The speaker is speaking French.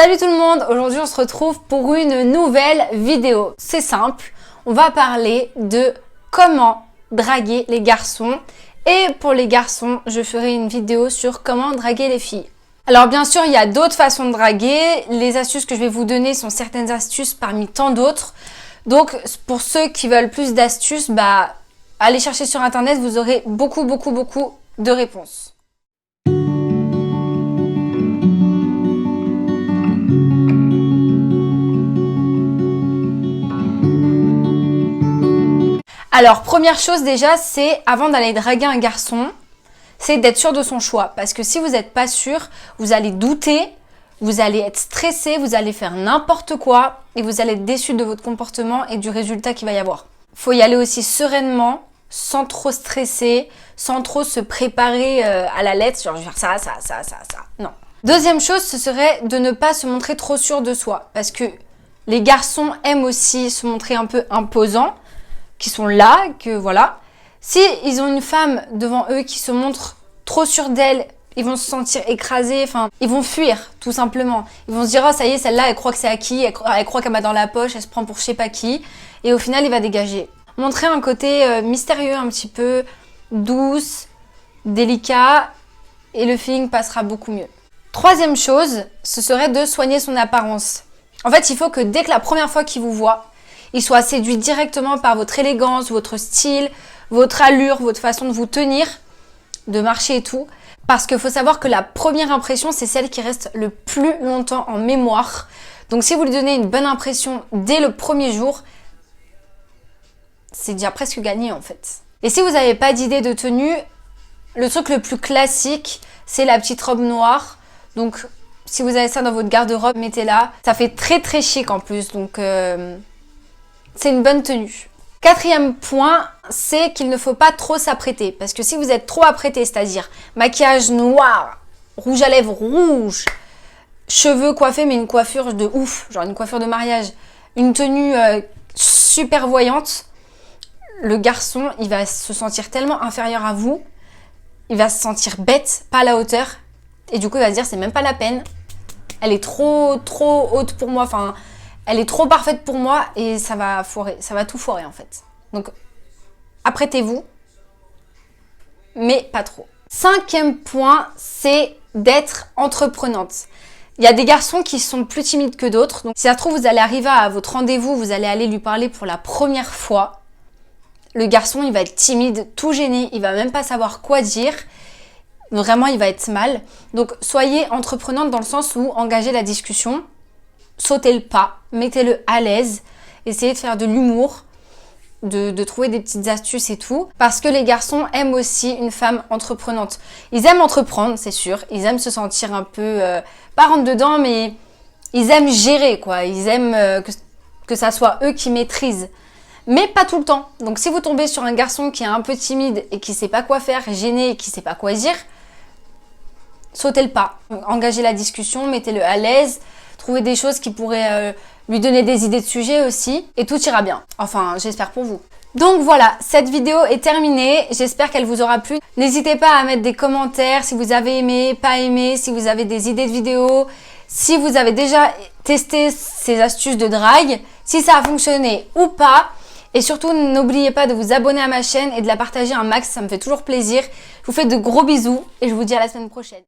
Salut tout le monde, aujourd'hui on se retrouve pour une nouvelle vidéo. C'est simple, on va parler de comment draguer les garçons. Et pour les garçons, je ferai une vidéo sur comment draguer les filles. Alors bien sûr, il y a d'autres façons de draguer. Les astuces que je vais vous donner sont certaines astuces parmi tant d'autres. Donc pour ceux qui veulent plus d'astuces, allez chercher sur internet, vous aurez beaucoup de réponses. Alors, première chose déjà, c'est avant d'aller draguer un garçon, c'est d'être sûr de son choix. Parce que si vous n'êtes pas sûr, vous allez douter, vous allez être stressé, vous allez faire n'importe quoi et vous allez être déçu de votre comportement et du résultat qu'il va y avoir. Faut y aller aussi sereinement, sans trop stresser, sans trop se préparer à la lettre, genre je vais faire ça. Non. Deuxième chose, ce serait de ne pas se montrer trop sûr de soi. Parce que les garçons aiment aussi se montrer un peu imposants, qui sont là, que voilà. Si ils ont une femme devant eux qui se montre trop sûre d'elle, ils vont se sentir écrasés, ils vont fuir, tout simplement. Ils vont se dire, oh ça y est, celle-là, elle croit que c'est acquis, elle croit qu'elle m'a dans la poche, elle se prend pour je sais pas qui. Et au final, il va dégager. Montrer un côté mystérieux, un petit peu douce, délicat, et le feeling passera beaucoup mieux. Troisième chose, ce serait de soigner son apparence. En fait, il faut que dès que la première fois qu'il vous voit, il soit séduit directement par votre élégance, votre style, votre allure, votre façon de vous tenir, de marcher et tout. Parce qu'il faut savoir que la première impression, c'est celle qui reste le plus longtemps en mémoire. Donc si vous lui donnez une bonne impression dès le premier jour, c'est déjà presque gagné en fait. Et si vous n'avez pas d'idée de tenue, le truc le plus classique, c'est la petite robe noire. Donc si vous avez ça dans votre garde-robe, mettez-la. Ça fait très chic en plus, donc c'est une bonne tenue. Quatrième point, c'est qu'il ne faut pas trop s'apprêter. Parce que si vous êtes trop apprêté, c'est-à-dire maquillage noir, rouge à lèvres rouge, cheveux coiffés mais une coiffure de ouf, genre une coiffure de mariage, une tenue super voyante, le garçon, il va se sentir tellement inférieur à vous, il va se sentir bête, pas à la hauteur, et du coup il va se dire c'est même pas la peine, elle est trop haute pour moi, elle est trop parfaite pour moi et ça va foirer, ça va tout foirer en fait. Donc, apprêtez-vous, mais pas trop. Cinquième point, c'est d'être entreprenante. Il y a des garçons qui sont plus timides que d'autres. Donc, si ça se trouve, vous allez arriver à votre rendez-vous, vous allez aller lui parler pour la première fois. Le garçon, il va être timide, tout gêné, il va même pas savoir quoi dire. Vraiment, il va être mal. Donc, soyez entreprenante dans le sens où engagez la discussion. Sautez le pas, mettez-le à l'aise, essayez de faire de l'humour, de trouver des petites astuces et tout. Parce que les garçons aiment aussi une femme entreprenante. Ils aiment entreprendre, c'est sûr. Ils aiment se sentir un peu, pas rentre dedans, mais ils aiment gérer, quoi. Ils aiment que ça soit eux qui maîtrisent. Mais pas tout le temps. Donc si vous tombez sur un garçon qui est un peu timide et qui sait pas quoi faire, gêné et qui sait pas quoi dire, sautez le pas. Engagez la discussion, mettez-le à l'aise. Trouver des choses qui pourraient lui donner des idées de sujets aussi. Et tout ira bien. Enfin, j'espère pour vous. Donc voilà, cette vidéo est terminée. J'espère qu'elle vous aura plu. N'hésitez pas à mettre des commentaires si vous avez aimé, pas aimé, si vous avez des idées de vidéos, si vous avez déjà testé ces astuces de drague, si ça a fonctionné ou pas. Et surtout, n'oubliez pas de vous abonner à ma chaîne et de la partager un max, ça me fait toujours plaisir. Je vous fais de gros bisous et je vous dis à la semaine prochaine.